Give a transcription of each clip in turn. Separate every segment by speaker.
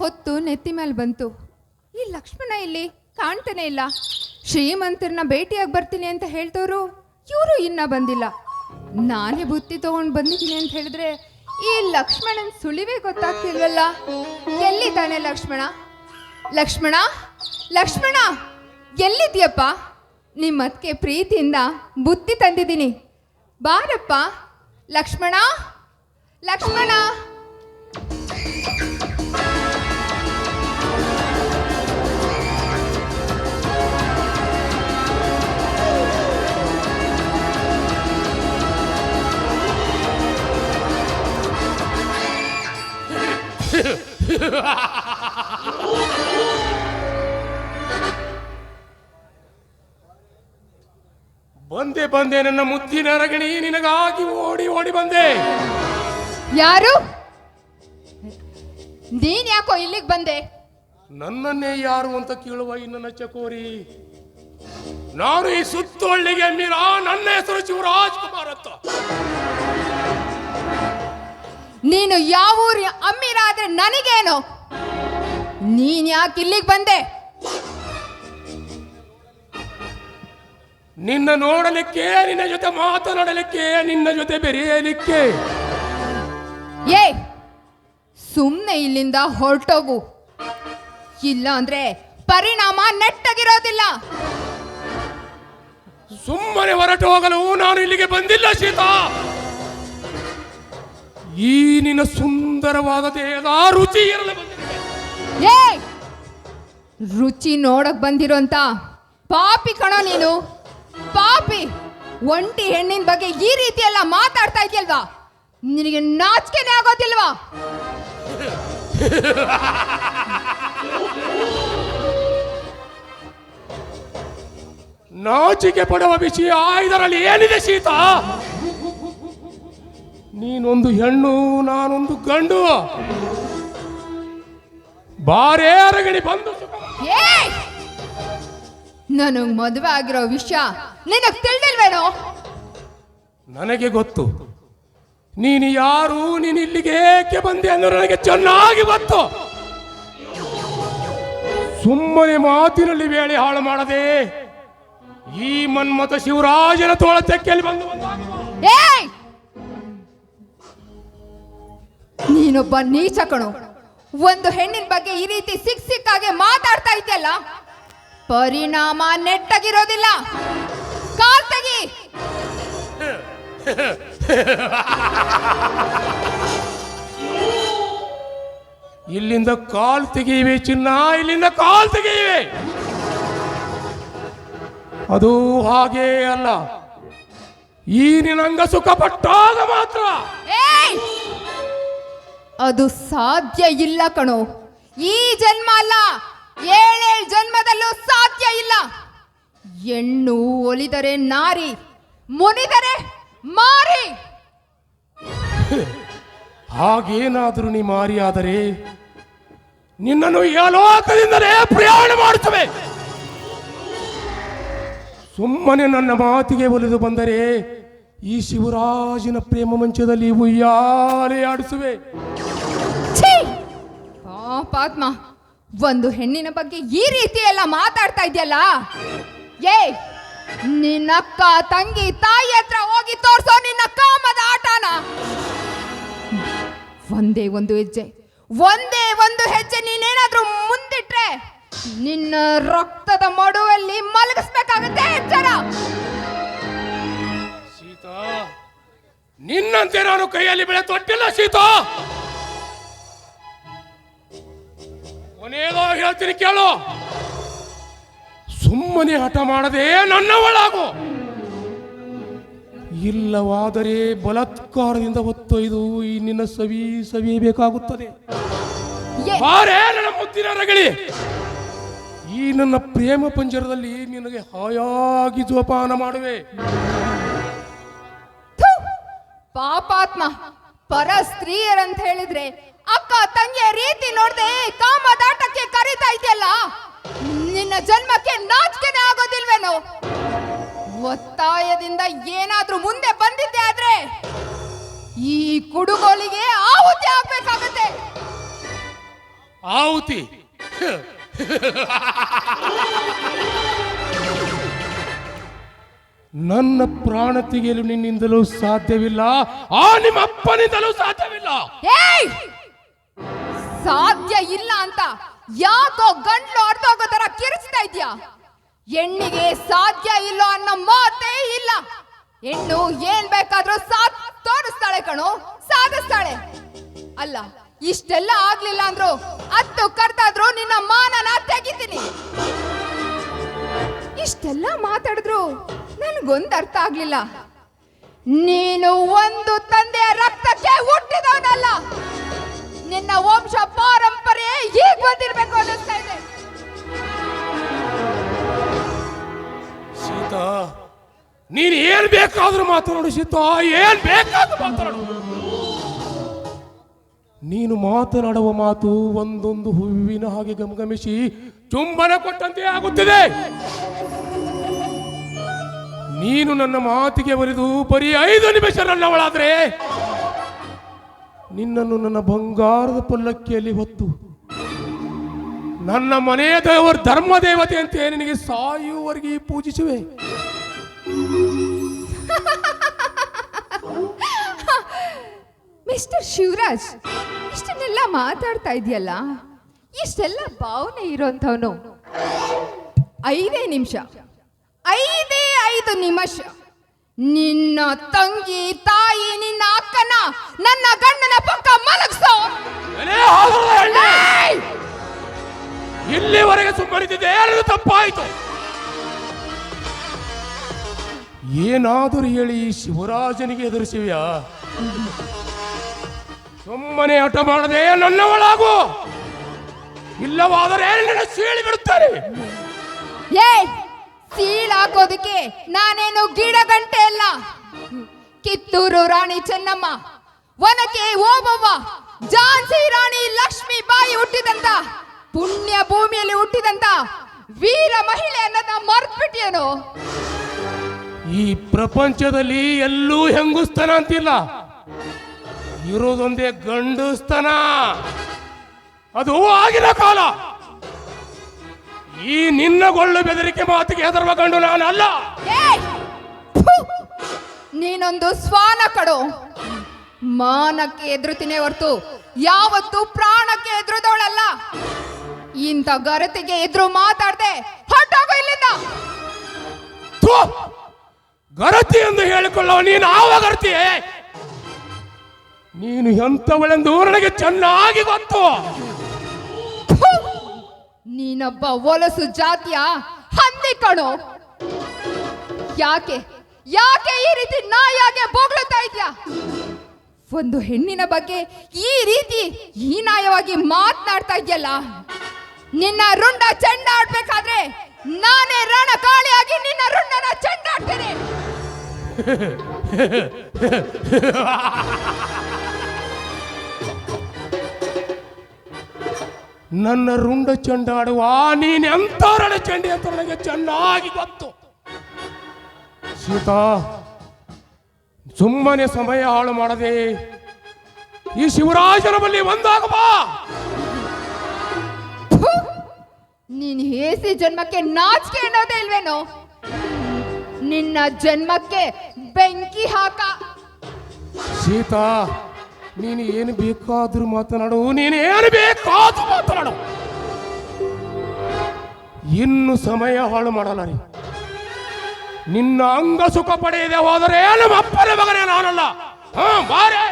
Speaker 1: ಹೊತ್ತು ನೆತ್ತಿ ಮೇಲೆ ಬಂತು. ಈ ಲಕ್ಷ್ಮಣ ಇಲ್ಲಿ ಕಾಣ್ತಾನೆ ಇಲ್ಲ. ಶ್ರೀಮಂತರನ್ನ ಭೇಟಿಯಾಗಿ ಬರ್ತೀನಿ ಅಂತ ಹೇಳ್ತವ್ರು ಇವರು ಇನ್ನ ಬಂದಿಲ್ಲ. ನಾನೇ ಬುತ್ತಿ ತಗೊಂಡು ಬಂದಿದ್ದೀನಿ ಅಂತ ಹೇಳಿದ್ರೆ ಈ ಲಕ್ಷ್ಮಣನ್ ಸುಳಿವೇ ಗೊತ್ತಾಗ್ತಿಲ್ವಲ್ಲ. ಎಲ್ಲಿ ತಾನೆ ಲಕ್ಷ್ಮಣ? ಲಕ್ಷ್ಮಣ, ಲಕ್ಷ್ಮಣ, ಎಲ್ಲಿದ್ಯಪ್ಪ? ನಿಮ್ಮತ್ಗೆ ಪ್ರೀತಿಯಿಂದ ಬುತ್ತಿ ತಂದಿದ್ದೀನಿ, ಬಾರಪ್ಪ. ಲಕ್ಷ್ಮಣ, ಲಕ್ಷ್ಮಣ.
Speaker 2: ಬಂದೆ ಬಂದೆ ನನ್ನ ಮುದ್ದಿನ ರಗಣಿ, ನಿನಗಾಗಿ ಓಡಿ ಓಡಿ ಬಂದೆ.
Speaker 1: ಯಾರು ನೀನ್? ಯಾಕೋ ಇಲ್ಲಿಗೆ ಬಂದೆ?
Speaker 2: ನನ್ನನ್ನೇ ಯಾರು ಅಂತ ಕೇಳುವ ಈ ನನ್ನ ಚಕೋರಿ. ನಾನು ಈ ಸುತ್ತೊಳ್ಳಿಗೆ ಮೀರಾ, ನನ್ನ ಹೆಸರು ಶಿವರಾಜ್ ಕುಮಾರ್ ಅಂತ.
Speaker 1: ನೀನು ಯಾವ ಊರಿ ಅಮ್ಮಿರ ಆದ್ರೆ ನನಗೇನು? ನೀನ್ ಯಾಕೆ ಇಲ್ಲಿಗೆ ಬಂದೆ?
Speaker 2: ನಿನ್ನ ನೋಡಲಿಕ್ಕೆ, ನಿನ್ನ ಜೊತೆ ಮಾತನಾಡಲಿಕ್ಕೆ, ನಿನ್ನ ಜೊತೆ ಬೆರೆಯಲಿಕ್ಕೆ.
Speaker 1: ಏ, ಸುಮ್ನೆ ಇಲ್ಲಿಂದ ಹೊರಟೋಗು, ಇಲ್ಲ ಅಂದ್ರೆ ಪರಿಣಾಮ ನೆಟ್ಟಗಿರೋದಿಲ್ಲ.
Speaker 2: ಸುಮ್ಮನೆ ಹೊರಟು ಹೋಗಲು ನಾನು ಇಲ್ಲಿಗೆ ಬಂದಿಲ್ಲ ಸೀತಾ. ಈ ನಿನ್ನ ಸುಂದರವಾದ ದೇಹದ ರುಚಿ ಇರಲು ಬಂದಿದೆ.
Speaker 1: ಏ, ರುಚಿ ನೋಡಕ್ ಬಂದಿರೋಂತ ಪಾಪಿ ಕಣೋ ನೀನು, ಪಾಪಿ. ಒಂಟಿ ಹೆಣ್ಣಿನ ಬಗ್ಗೆ ಈ ರೀತಿ ಎಲ್ಲ ಮಾತಾಡ್ತಾ ಇದೆಯಲ್ವಾ? ನಿನಗೆ ನಾಚಿಕೆನೇ ಆಗೋದಿಲ್ವಾ?
Speaker 2: ನಾಚಿಕೆ ಪಡುವ ವಿಷಯ ಇದರಲ್ಲಿ ಏನಿದೆ ಸೀತಾ? ನೀನೊಂದು ಹೆಣ್ಣು, ನಾನೊಂದು ಗಂಡು. ಬಾರೇ ರಗಣಿ ಬಂದು.
Speaker 1: ನನಗ್ ಮದುವೆ ಆಗಿರೋ ವಿಷಯ ನಿನಗ್ ತಿಳಿದಿಲ್ವೇನೋ?
Speaker 2: ನನಗೆ ಗೊತ್ತು. ನೀನು ಯಾರು, ನೀನು ಇಲ್ಲಿಗೆ ಏಕೆ ಬಂದೆ ಅನ್ನೋ ನನಗೆ ಚೆನ್ನಾಗಿ ಗೊತ್ತು. ಸುಮ್ಮನೆ ಮಾತಿನಲ್ಲಿ ವೇಳೆ ಹಾಳು ಮಾಡದೆ ಈ ಮನ್ಮಥ ಶಿವರಾಜನ ತೋಳ ತೆಕ್ಕೆಯಲ್ಲಿ ಬಂದು
Speaker 1: ನೀನೊಬ್ಬ ನೀಚ ಕಣು. ಒಂದು ಹೆಣ್ಣಿನ ಬಗ್ಗೆ ಈ ರೀತಿ ಸಿಕ್ಕಾಗೆ ಮಾತಾಡ್ತಾ ಇದೆಯಲ್ಲ, ಪರಿಣಾಮ ನೆಟ್ಟಗಿರೋದಿಲ್ಲ. ಕಾಲ್ ತೆಗಿ.
Speaker 2: ಇಲ್ಲಿಂದ ಕಾಲ್ ತೆಗೆಯಿವೆ ಚಿನ್ನ, ಇಲ್ಲಿಂದ ಕಾಲ್ ತೆಗೆಯಿವೆ. ಅದು ಹಾಗೇ ಅಲ್ಲ. ಈ ನಿನಂಗ ಸುಖ ಪಟ್ಟಾಗ ಮಾತ್ರ.
Speaker 1: ಅದು ಸಾಧ್ಯ ಇಲ್ಲ ಕಣೋ. ಈ ಜನ್ಮ ಅಲ್ಲ, 7 ಜನ್ಮದಲ್ಲೂ ಸಾಧ್ಯ ಇಲ್ಲ. ಹೆಣ್ಣು ಒಲಿದರೆ ನಾರಿ, ಮುನಿದರೆ ಮಾರಿ.
Speaker 2: ಹಾಗೇನಾದ್ರೂ ನೀ ಮಾರಿಯಾದರೆ ನಿನ್ನನ್ನು ಯಲೋಕದಿಂದಲೇ ಪ್ರಯಾಣ ಮಾಡುತ್ತವೆ. ಸುಮ್ಮನೆ ನನ್ನ ಮಾತಿಗೆ ಒಲಿದು ಬಂದರೆ ಈ ಶಿವರಾಜನ ಪ್ರೇಮ ಮಂಚದಲ್ಲಿ ಉಯ್ಯಾಲೆ ಆಡಿಸುವೆ.
Speaker 1: ಪಾಪಾತ್ಮ, ಒಂದು ಹೆಣ್ಣಿನ ಬಗ್ಗೆ ಈ ರೀತಿ ಎಲ್ಲ ಮಾತಾಡ್ತಾ ಇದೆಯಲ್ಲ. ಏ, ನಿನ್ನ ಅಕ್ಕ ತಂಗಿ ತಾಯಿ ಹತ್ರ ಹೋಗಿ ತೋರ್ಸೋ ನಿನ್ನ ಕಾಮದ ಆಟನ. ಒಂದೇ ಒಂದು ಹೆಜ್ಜೆ ನೀನೇನಾದ್ರೂ ಮುಂದಿಟ್ರೆ ನಿನ್ನ ರಕ್ತದ ಮಡುವಲ್ಲಿ ಮಲಗಿಸ್ಬೇಕಾಗತ್ತೆ. ಎಚ್ಚರ.
Speaker 2: ಸೀತಾ, ನಿನ್ನಂತೆ ನಾನು ಕೈಯಲ್ಲಿ ಬೆಳೆ ತೊಟ್ಟಿಲ್ಲ ಸೀತಾ. ಕೊನೆಯದೋ ಹೇಳ್ತೀನಿ ಕೇಳು. ಸುಮ್ಮನೆ ಹಠ ಮಾಡದೆ ನನ್ನವಳಾಗು. ಇಲ್ಲವಾದರೆ ಬಲಾತ್ಕಾರದಿಂದ ಹೊತ್ತೊಯ್ದು ಈ ನಿನ್ನ ಸವಿಯಬೇಕಾಗುತ್ತದೆ. ಬಾರೇ ನನ್ನ ಮುದ್ದಿನ ರಗಳಿ. ಈ ನನ್ನ ಪ್ರೇಮ ಪಂಜರದಲ್ಲಿ ನಿನಗೆ ಹಾಯಾಗಿ ಜೋಪಾನ ಮಾಡುವೆ.
Speaker 1: ಪಾಪಾತ್ಮ, ಪರ ಸ್ತ್ರೀಯರಂತ ಹೇಳಿದ್ರೆ ಅಕ್ಕ ತಂಗಿಯ ರೀತಿ ನೋಡ್ದೆ ಕಾಮದಾಟಕ್ಕೆ ಕರೀತಾ ಇದೆಯಲ್ಲ. ನಿನ್ನ ಜನ್ಮಕ್ಕೆ ನಾಚಿಕೆನೇ ಆಗೋದಿಲ್ವೇನೋ? ಒತ್ತಾಯದಿಂದ ಏನಾದ್ರೂ ಮುಂದೆ ಬಂದಿದ್ದೆ ಆದ್ರೆ ಈ ಕುಡುಗೋಲಿಗೆ ಆಹುತಿ ಆಗ್ಬೇಕಾಗತ್ತೆ.
Speaker 2: ಆಹುತಿ ನನ್ನ ಪ್ರಾಣ ತೆಗೆಯಲು ನಿನ್ನಿಂದಲೂ ಸಾಧ್ಯವಿಲ್ಲ, ಆ ನಿಮ್ಮ ಅಪ್ಪನಿಂದಲೂ ಸಾಧ್ಯವಿಲ್ಲ.
Speaker 1: ಏಯ್! ಸಾಧ್ಯ ಇಲ್ಲ ಅಂತ ಯಾಕೋ ಗಂಟ್ಲು ಅರ್ಧೋಗೋ ತರ ಕಿರಿಸ್ತಾ ಇದ್ಯಾ? ಹೆಣ್ಣಿಗೆ ಸಾಧ್ಯ ಇಲ್ಲ ಅನ್ನೋ ಮಾತೇ ಇಲ್ಲ. ಹೆಣ್ಣು ಏನ್ ಬೇಕಾದ್ರೂ ತೋರಿಸ್ತಾಳೆ ಕಣೋ, ಸಾಧಿಸ್ತಾಳೆ. ಅಲ್ಲ, ಇಷ್ಟೆಲ್ಲ ಆಗ್ಲಿಲ್ಲ ಅಂದ್ರು 10 ಕರ್ದಾದ್ರು ನಿನ್ನ ಮಾನನ ತೆಗಿತೀನಿ. ಇಷ್ಟೆಲ್ಲ ಮಾತಾಡಿದ್ರು ನನಗೊಂದು ಅರ್ಥ ಆಗ್ಲಿಲ್ಲ. ನೀನು ಒಂದು ತಂದೆಯ ರಕ್ತಕ್ಕೆ ಹುಟ್ಟಿದವನಲ್ಲ. ನಿನ್ನ ವಂಶ ಪಾರಂಪರೆ ಈಗ ಬಂದಿರ್ಬೇಕು ಅನ್ನಿಸ್ತಾ ಇದೆ.
Speaker 2: ಸೀತಾ, ನೀನು ಏನ್ ಬೇಕಾದ್ರೂ ಮಾತನಾಡು ಸೀತಾ, ಏನ್ ಬೇಕಾದ್ರೂ ಮಾತನಾಡು. ನೀನು ಮಾತನಾಡುವ ಮಾತು ಒಂದೊಂದು ಹೂವಿನ ಹಾಗೆ ಗಮಗಮಿಸಿ ಚುಂಬನ ಕೊಟ್ಟಂತೆ ಆಗುತ್ತಿದೆ. ನೀನು ನನ್ನ ಮಾತಿಗೆ ಬರೆದು ಬರೀ 5 ನಿಮಿಷ ನನ್ನವಳಾದ್ರೆ ನಿನ್ನನ್ನು ನನ್ನ ಬಂಗಾರದ ಪಲ್ಲಕ್ಕಿಯಲ್ಲಿ ಹೊತ್ತು ನನ್ನ ಮನೆಯ ದೇವರ ಧರ್ಮ ದೇವತೆ ಅಂತ ನಿನಗೆ ಸಾಯುವವರೆಗೆ ಪೂಜಿಸುವೆ.
Speaker 1: ಮಿಸ್ಟರ್ ಶಿವರಾಜ್, ಇಷ್ಟನ್ನೆಲ್ಲ ಮಾತಾಡ್ತಾ ಇದೆಯಲ್ಲ, ಇಷ್ಟೆಲ್ಲ ಭಾವನೆ ಇರೋಂಥವನು 5 ನಿಮಿಷ 5 ನಿಮಿಷ ನಿನ್ನ ತಂಗಿ ತಾಯಿ ನಿನ್ನ ಅಕ್ಕನ ನನ್ನ ಗಂಡನ ಪಕ್ಕ ಮಲಗಿಸೋ.
Speaker 2: ಇಲ್ಲಿವರೆಗೆ ಸುಮ್ಮನಿದ್ದೆ ಏನದು ತಪ್ಪಾಯಿತು. ಏನಾದರೂ ಹೇಳಿ ಶಿವರಾಜನಿಗೆ ಎದುರಿಸಿವ್ಯಾ? ಸುಮ್ಮನೆ ಹಠ ಮಾಡದೆ ನನ್ನವಳಾಗು, ಇಲ್ಲವಾದರೆ ನಿನ್ನ ಸೀಳಿ ಬಿಡುತ್ತಾರೆ.
Speaker 1: ಸೀಳಾಕೋದಕ್ಕೆ ನಾನೇನು ಗಿಡ ಗಂಟೆ ಅಲ್ಲ. ಕಿತ್ತೂರು ರಾಣಿ ಚೆನ್ನಮ್ಮ, ಒನಕೆ ಓಬವ್ವ, ಝಾನ್ಸಿ ರಾಣಿ ಲಕ್ಷ್ಮೀ ಬಾಯಿ ಹುಟ್ಟಿದಂತ ಪುಣ್ಯ ಭೂಮಿಯಲ್ಲಿ ಹುಟ್ಟಿದಂತ ವೀರ ಮಹಿಳೆ ಅನ್ನೋದ ಮರ್ತ್ಬಿಟ್ಟಿಯೇನು?
Speaker 2: ಈ ಪ್ರಪಂಚದಲ್ಲಿ ಎಲ್ಲೂ ಹೆಂಗುಸ್ತನ ಅಂತಿಲ್ಲ, ಇರೋದೊಂದೇ ಗಂಡುಸ್ತನ. ಅದು ಆಗಿನ ಕಾಲ. ಈ ನಿನ್ನ ಗೊಳ್ಳು ಬೆದರಿಕೆ ಮಾತಿಗೆ ಹೆದರುವ ಗಂಡು ನಾನಲ್ಲ.
Speaker 1: ನೀನೊಂದು ಶ್ವಾನ ಕಡೋ. ಮಾನಕ್ಕೆ ಎದುರುತ್ತೀನಿ ಹೊರತು ಯಾವತ್ತು ಪ್ರಾಣಕ್ಕೆ ಎದುರುದವಳಲ್ಲ. ಇಂಥ ಗರತಿಗೆ ಎದುರು ಮಾತಾಡ್ದೆ ಹೊರಟೋಗು ಇಲ್ಲಿಂದ.
Speaker 2: ಗರತಿ ಎಂದು ಹೇಳಿಕೊಳ್ಳುವ ನೀನು ಆವಾಗರ್ತಿ. ನೀನು ಎಂಥವಳೆಂದು ನನಗೆ ಚೆನ್ನಾಗಿ ಗೊತ್ತು.
Speaker 1: ನೀನೊಬ್ಬ ಹೊಲಸು ಜಾತಿಯ ಹಂದಿ ಕಣೋ. ಯಾಕೆ ಯಾಕೆ ಈ ರೀತಿ ನಾಯಾಗೆ ಬೋಗ್ಲುತ್ತಾ ಇದ್ಯಾ? ಒಂದು ಹೆಣ್ಣಿನ ಬಗ್ಗೆ ಈ ರೀತಿ ಹೀನಾಯವಾಗಿ ಮಾತನಾಡ್ತಾ ಇದೆಯಲ್ಲ. ನಿನ್ನ ರುಂಡ ಚೆಂಡಾಡ್ಬೇಕಾದ್ರೆ ನಾನೇ ರಣಕಾಳಿಯಾಗಿ ನಿನ್ನ ರುಂಡನ ಚೆಂಡಾಡ್ತೇನೆ.
Speaker 2: ನನ್ನ ರುಂಡ ಚೆಂಡಾಡುವ ನೀನೆಂತ ರಣ ಚೆಂಡಿ ಅಂತ ನನಗೆ ಚೆನ್ನಾಗಿ ಗೊತ್ತು. ಸೀತಾ, ಸುಮ್ಮನೆ ಸಮಯ ಹಾಳು ಮಾಡದೆ ಈ ಶಿವರಾಜನ ಬಳಿ ಒಂದಾಗಬಾ.
Speaker 1: ನೀನ್ ಹೇಸಿ ಜನ್ಮಕ್ಕೆ ನಾಚಿಕೆ ಅನ್ನೋದೇ ಇಲ್ವೇನೋ? ನಿನ್ನ ಜನ್ಮಕ್ಕೆ ಬೆಂಕಿ ಹಾಕ.
Speaker 2: ಸೀತಾ, ನೀನು ಏನು ಬೇಕಾದ್ರೂ ಮಾತನಾಡು, ನೀನು ಏನು ಬೇಕಾದ್ರೂ ಮಾತನಾಡು. ಇನ್ನು ಸಮಯ ಹಾಳು ಮಾಡಲ್ಲ ರೀ. ನಿನ್ನ ಅಂಗ ಸುಖ ಪಡೆಯದೆ ಹೋದರೆ ನಮ್ಮ ಅಪ್ಪನ ಮಗನೇ ನಾನಲ್ಲ. ಬಾರೆ.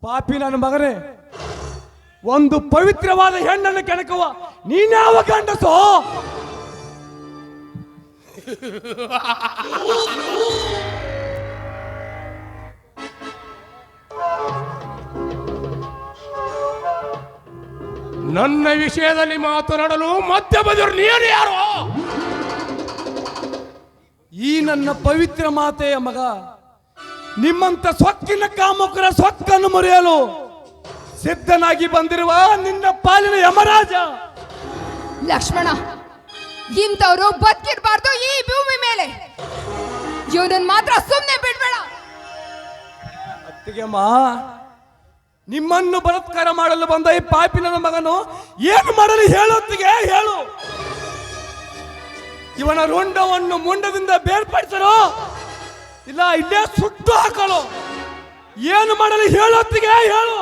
Speaker 3: ಪಾಪಿ ನನ್ನ ಮಗನೇ, ಒಂದು ಪವಿತ್ರವಾದ ಹೆಣ್ಣನ್ನು ಕೆಣಕುವ ನೀನ್ಯಾವ ಗಂಡಸೋ?
Speaker 2: ನನ್ನ ವಿಷಯದಲ್ಲಿ ಮಾತನಾಡಲು ಮಧ್ಯ ಬದಿರು ನೀನು ಯಾರು?
Speaker 3: ಈ ನನ್ನ ಪವಿತ್ರ ಮಾತೆಯ ಮಗ ನಿಮ್ಮಂತ ಸೊಕ್ಕಿನ ಕಾಮುಕರ ಸೊಕ್ಕನ್ನು ಮುರಿಯಲು ಸಿದ್ಧನಾಗಿ ಬಂದಿರುವ ನಿನ್ನ ಪಾಲಿನ ಯಮರಾಜ.
Speaker 1: ಲಕ್ಷ್ಮಣ, ಇಂಥವ್ರು ಬದುಕಿರ್ಬಾರ್ದು ಈ ಭೂಮಿ ಮೇಲೆ. ಇವನನ್ನ ಮಾತ್ರ ಸುಮ್ಮನೆ ಬಿಡ್ಬೇಡ.
Speaker 3: ಅತ್ತಿಗೆಮ್ಮ, ನಿಮ್ಮನ್ನು ಬಲಾತ್ಕಾರ ಮಾಡಲು ಬಂದ ಈ ಪಾಪಿ ನನ್ನ ಮಗನು ಏನು ಮಾಡಲು ಹೇಳೊತ್ತಿಗೆ ಹೇಳು. ಇವನ ರುಂಡವನ್ನು ಮುಂಡದಿಂದ ಬೇರ್ಪಡಿಸಲು ಇಲ್ಲ ಇಲ್ಲೇ ಸುಟ್ಟು ಹಾಕಲು. ಏನು ಮಾಡಲು ಹೇಳೊತ್ತಿಗೆ ಹೇಳು.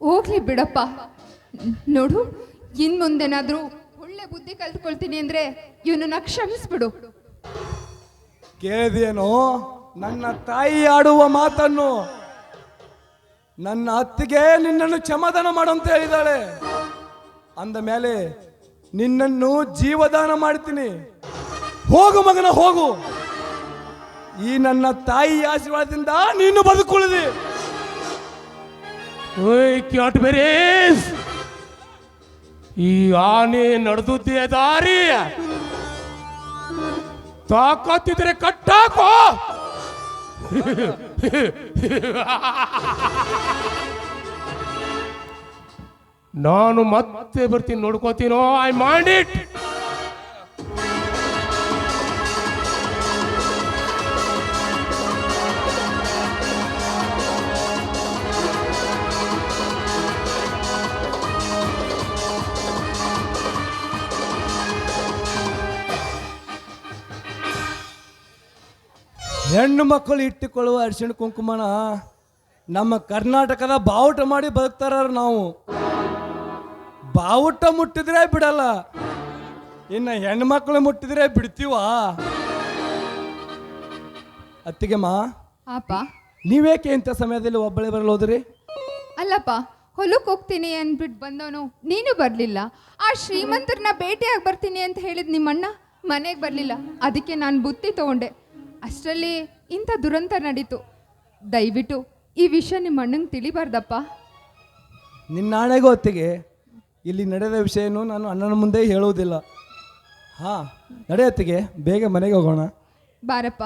Speaker 1: ಹೋಗ್ಲಿ ಬಿಡಪ್ಪ. ನೋಡು, ಇನ್ ಮುಂದೆನಾದ್ರೂ ಒಳ್ಳೆ ಬುದ್ಧಿ ಕಲ್ತ್ಕೊಳ್ತೀನಿ ಅಂದ್ರೆ ಇವನನ್ನ ಕ್ಷಮಿಸ್ಬಿಡು.
Speaker 3: ಕೇಳಿದೇನೋ ನನ್ನ ತಾಯಿ ಆಡುವ ಮಾತನ್ನು. ನನ್ನ ಅತ್ತಿಗೆ ನಿನ್ನನ್ನು ಕ್ಷಮಾದಾನ ಮಾಡು ಅಂತ ಹೇಳಿದಾಳೆ. ಅಂದ ಮೇಲೆ ನಿನ್ನನ್ನು ಜೀವದಾನ ಮಾಡ್ತೀನಿ. ಹೋಗು ಮಗನ, ಹೋಗು. ಈ ನನ್ನ ತಾಯಿ ಆಶೀರ್ವಾದದಿಂದ ನೀನು ಬದುಕೊಳ್ಳುದಿ.
Speaker 2: ಓಯ್ ಕ್ಯಾಟ್ಬೆರೀಸ್, ಈ ಆನೆ ನಡೆದುದ್ದೇ ದಾರಿ. ತಾಕತ್ತಿದ್ರೆ ಕಟ್ಟಾಕೋ. ನಾನು ಮತ್ತೆ ಬರ್ತೀನಿ, ನೋಡ್ಕೋತೀನೋ. I mind it.
Speaker 3: ಹೆಣ್ಣು ಮಕ್ಕಳು ಇಟ್ಟುಕೊಳ್ಳುವ ಅರಿಶಿಣ ಕುಂಕುಮನ ನಮ್ಮ ಕರ್ನಾಟಕದ ಬಾವುಟ ಮಾಡಿ ಬದುಕ್ತಾರ. ನಾವು ಬಾವುಟ ಮುಟ್ಟಿದ್ರೆ ಬಿಡಲ್ಲ, ಇನ್ನು ಹೆಣ್ಣು ಮಕ್ಕಳು ಮುಟ್ಟಿದ್ರೆ ಬಿಡ್ತೀವ? ಅತ್ತಿಗೆಮ್ಮ,
Speaker 1: ಅಪ್ಪ,
Speaker 3: ನೀವೇಕೆ ಇಂಥ ಸಮಯದಲ್ಲಿ ಒಬ್ಬಳೆ ಬರಲು ಹೋದ್ರಿ?
Speaker 1: ಅಲ್ಲಪ್ಪ, ಹೊಲಕ್ಕೆ ಹೋಗ್ತೀನಿ ಅಂದ್ಬಿಟ್ಟು ಬಂದವನು ನೀನು ಬರಲಿಲ್ಲ. ಆ ಶ್ರೀಮಂತರನ್ನ ಭೇಟಿಯಾಗಿ ಬರ್ತೀನಿ ಅಂತ ಹೇಳಿದ್ ನಿಮ್ಮಣ್ಣ ಮನೆಗೆ ಬರಲಿಲ್ಲ. ಅದಕ್ಕೆ ನಾನು ಬುತ್ತಿ ತಗೊಂಡೆ. ಅಷ್ಟರಲ್ಲಿ ಇಂಥ ದುರಂತ ನಡೀತು. ದಯವಿಟ್ಟು ಈ ವಿಷಯ ನಿಮ್ಮ ಅಣ್ಣಂಗೆ ತಿಳಿಬಾರ್ದಪ್ಪ.
Speaker 3: ನಿನ್ನ ನಾಳೆಗೂ ಹೊತ್ತಿಗೆ ಇಲ್ಲಿ ನಡೆದ ವಿಷಯನೂ ನಾನು ಅಣ್ಣನ ಮುಂದೆ ಹೇಳುವುದಿಲ್ಲ. ಹಾಂ, ನಡೆಯತ್ತಿಗೆ ಬೇಗ ಮನೆಗೆ ಹೋಗೋಣ.
Speaker 1: ಬಾರಪ್ಪ.